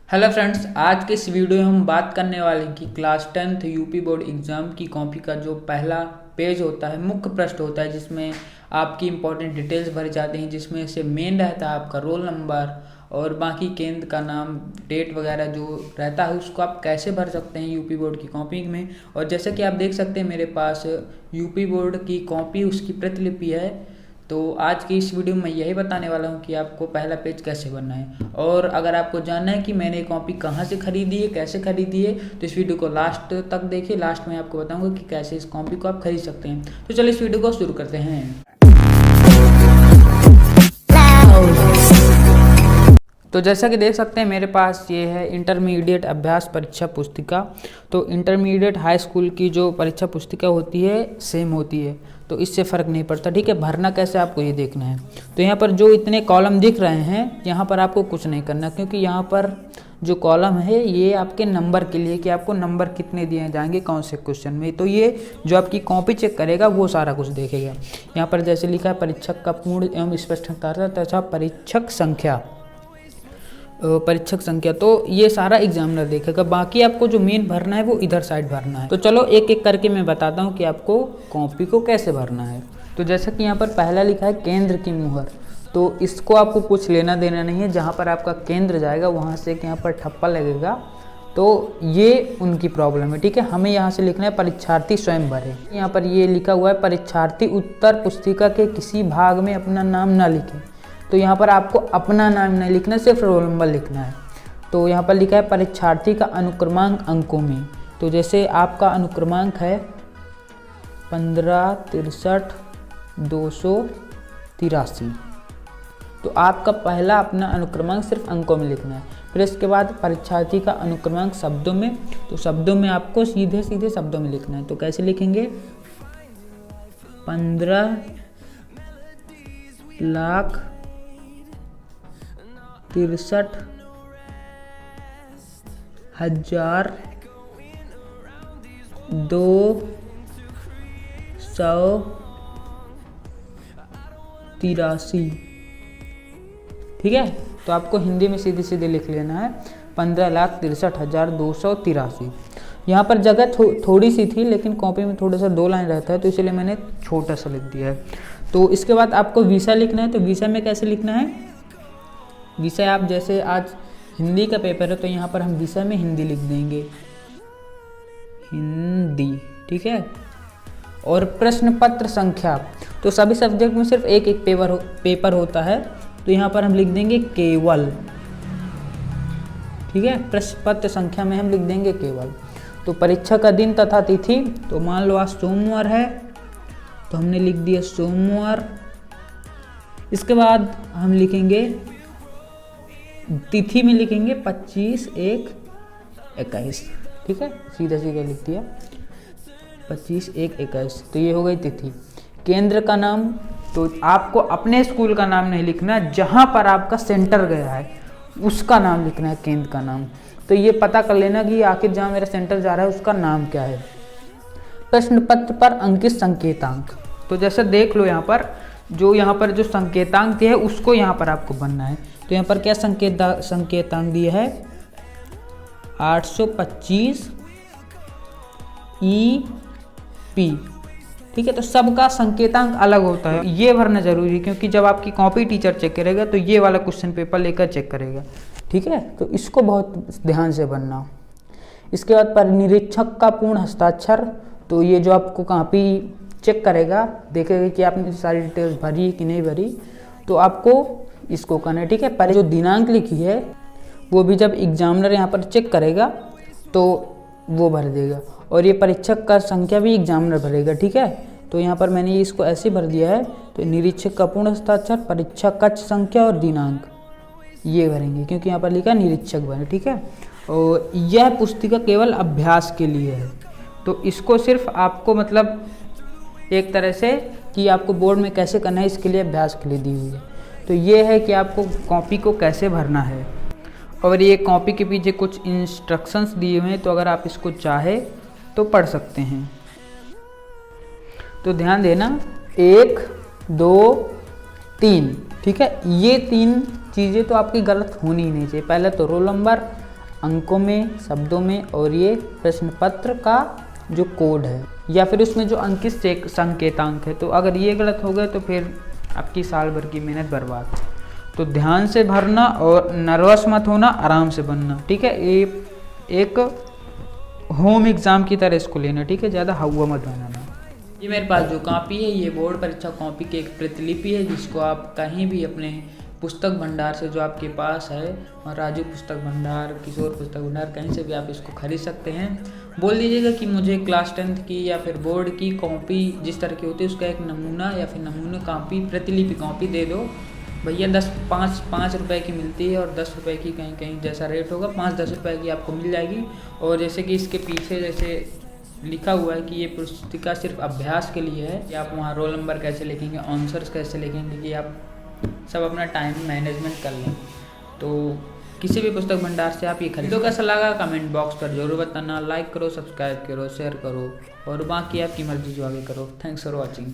Hello friends, आज के इस वीडियो में हम बात करने वाले हैं कि class 10th UP board exam की कॉपी का जो पहला पेज होता है, मुख्य पृष्ठ होता है, जिसमें आपकी इंपॉर्टेंट डिटेल्स भरी जाती हैं, जिसमें से मेन रहता है आपका रोल नंबर और बाकी केंद्र का नाम, डेट वगैरह जो रहता है उसको आप कैसे भर सकते हैं यूपी बोर्ड की कॉपी में। और जैसे कि आप देख सकते हैं मेरे पास यूपी बोर्ड की कॉपी, उसकी प्रतिलिपि है। तो आज की इस वीडियो में मैं यही बताने वाला हूँ कि आपको पहला पेज कैसे बनना है। और अगर आपको जानना है कि मैंने कॉपी कहाँ से खरीदी है, कैसे खरीदी है, तो इस वीडियो को लास्ट तक देखिए। लास्ट में आपको बताऊंगा कि कैसे इस कॉपी को आप खरीद सकते हैं। तो चलिए इस वीडियो को शुरू करते हैं। तो जैसा कि देख सकते हैं मेरे पास ये है इंटरमीडिएट अभ्यास परीक्षा पुस्तिका। तो इंटरमीडिएट हाई स्कूल की जो परीक्षा पुस्तिका होती है सेम होती है, तो इससे फ़र्क नहीं पड़ता। ठीक है, भरना कैसे आपको ये देखना है। तो यहाँ पर जो इतने कॉलम दिख रहे हैं, यहाँ पर आपको कुछ नहीं करना, क्योंकि यहाँ पर जो कॉलम है ये आपके नंबर के लिए कि आपको नंबर कितने दिए जाएंगे कौन से क्वेश्चन में। तो ये जो आपकी कॉपी चेक करेगा वो सारा कुछ देखेगा। यहाँ पर जैसे लिखा है परीक्षक का पूर्ण एवं स्पष्ट तथा परीक्षक संख्या, तो ये सारा एग्जामिनर देखेगा। बाकी आपको जो मेन भरना है वो इधर साइड भरना है। तो चलो एक एक करके मैं बताता हूँ कि आपको कॉपी को कैसे भरना है। तो जैसा कि यहाँ पर पहला लिखा है केंद्र की मुहर, तो इसको आपको कुछ लेना देना नहीं है। जहाँ पर आपका केंद्र जाएगा वहाँ से यहाँ पर ठप्पा लगेगा, तो ये उनकी प्रॉब्लम है। ठीक है, हमें यहाँ से लिखना है परीक्षार्थी स्वयं भरे। यहाँ पर ये लिखा हुआ है परीक्षार्थी उत्तर पुस्तिका के किसी भाग में अपना नाम ना लिखें। तो यहाँ पर आपको अपना नाम नहीं लिखना, सिर्फ रोल नंबर लिखना है। तो यहाँ पर लिखा है परीक्षार्थी का अनुक्रमांक अंकों में। तो जैसे आपका अनुक्रमांक है 1563 तो आपका पहला अपना अनुक्रमांक सिर्फ अंकों में लिखना है। फिर इसके बाद परीक्षार्थी का अनुक्रमांक शब्दों में, तो शब्दों में आपको सीधे सीधे शब्दों में लिखना है। तो कैसे लिखेंगे 15,63,283। ठीक है, तो आपको हिंदी में सीधे सीधे लिख लेना है 15,63,283। यहाँ पर जगह थोड़ी सी थी, लेकिन कॉपी में थोड़ा सा 2 लाइन रहता है, तो इसलिए मैंने छोटा सा लिख दिया है। तो इसके बाद आपको विषय लिखना है। तो विषय में कैसे लिखना है, विषय आप जैसे आज हिंदी का पेपर है तो यहाँ पर हम विषय में हिंदी लिख देंगे, हिंदी। ठीक है, और प्रश्न पत्र संख्या, तो सभी सब्जेक्ट में सिर्फ एक एक पेपर होता है, तो यहाँ पर हम लिख देंगे केवल। ठीक है, प्रश्न पत्र संख्या में हम लिख देंगे केवल। तो परीक्षा का दिन तथा तिथि, तो मान लो आज सोमवार है तो हमने लिख दिया सोमवार। इसके बाद हम लिखेंगे तिथि में लिखेंगे 25/1/21। ठीक है, सीधा सीधा लिख दिया 25/1/21। तो ये हो गई तिथि। केंद्र का नाम, तो आपको अपने स्कूल का नाम नहीं लिखना, जहाँ पर आपका सेंटर गया है उसका नाम लिखना है, केंद्र का नाम। तो ये पता कर लेना कि आखिर जहाँ मेरा सेंटर जा रहा है उसका नाम क्या है। प्रश्न पत्र पर अंकित संकेतांक, तो जैसे देख लो यहाँ पर जो संकेतांक दिया है उसको यहाँ पर आपको बनना है। तो यहाँ पर क्या संकेतांक दिया है 825 EP। ठीक है, तो सबका संकेतांक अलग होता है, ये भरना जरूरी है, क्योंकि जब आपकी कॉपी टीचर चेक करेगा तो ये वाला क्वेश्चन पेपर लेकर चेक करेगा। ठीक है, तो इसको बहुत ध्यान से भरना। इसके बाद पर निरीक्षक का पूर्ण हस्ताक्षर, तो ये जो आपको कॉपी चेक करेगा, देखेगा कि आपने सारी डिटेल्स भरी कि नहीं भरी, तो आपको इसको करना है। ठीक है, पर जो दिनांक लिखी है वो भी जब एग्जामिनर यहाँ पर चेक करेगा तो वो भर देगा, और ये परीक्षक का संख्या भी एग्जामिनर भरेगा। ठीक है, तो यहाँ पर मैंने इसको ऐसे भर दिया है। तो निरीक्षक का पूर्ण हस्ताक्षर, परीक्षा कक्ष संख्या और दिनांक ये भरेंगे, क्योंकि यहाँ पर लिखा निरीक्षक भरे। ठीक है, और यह पुस्तिका केवल अभ्यास के लिए है, तो इसको सिर्फ आपको मतलब एक तरह से कि आपको बोर्ड में कैसे करना है इसके लिए अभ्यास के लिए दी हुई है। तो ये है कि आपको कॉपी को कैसे भरना है, और ये कॉपी के पीछे कुछ इंस्ट्रक्शंस दिए हुए हैं, तो अगर आप इसको चाहे तो पढ़ सकते हैं। तो ध्यान देना 1 2 3। ठीक है, ये 3 चीज़ें तो आपकी गलत होनी ही नहीं चाहिए। पहले तो रोल नंबर, अंकों में, शब्दों में, और ये प्रश्न पत्र का जो कोड है या फिर उसमें जो अंकित संकेतांक है। तो अगर ये गलत हो गए तो फिर आपकी साल भर की मेहनत बर्बाद। तो ध्यान से भरना और नर्वस मत होना, आराम से बनना, ठीक है। ये एक होम एग्ज़ाम की तरह इसको लेना, ठीक है, ज़्यादा हवा मत बनाना। ये मेरे पास जो कॉपी है ये बोर्ड परीक्षा कॉपी की एक प्रतिलिपि है, जिसको आप कहीं भी अपने पुस्तक भंडार से जो आपके पास है, और राजू पुस्तक भंडार, किशोर पुस्तक भंडार, कहीं से भी आप इसको खरीद सकते हैं। बोल दीजिएगा कि मुझे क्लास 10th की या फिर बोर्ड की कॉपी जिस तरह की होती है उसका एक नमूना या फिर नमूना कॉपी, प्रतिलिपि कॉपी दे दो भैया। 5 रुपए की मिलती है और 10 रुपए की कहीं कहीं जैसा रेट होगा, 5-10 रुपए की आपको मिल जाएगी। और जैसे कि इसके पीछे जैसे लिखा हुआ है कि ये पुस्तिका सिर्फ अभ्यास के लिए है, कि आप वहाँ रोल नंबर कैसे लिखेंगे, आंसर्स कैसे लिखेंगे, कि आप सब अपना टाइम मैनेजमेंट कर लें। तो किसी भी पुस्तक भंडार से आप ये खरीदो। कैसा लगा कमेंट बॉक्स पर जरूर बताना। लाइक करो, सब्सक्राइब करो, शेयर करो, और बाकी आपकी मर्जी जो आगे करो। Thanks for watching.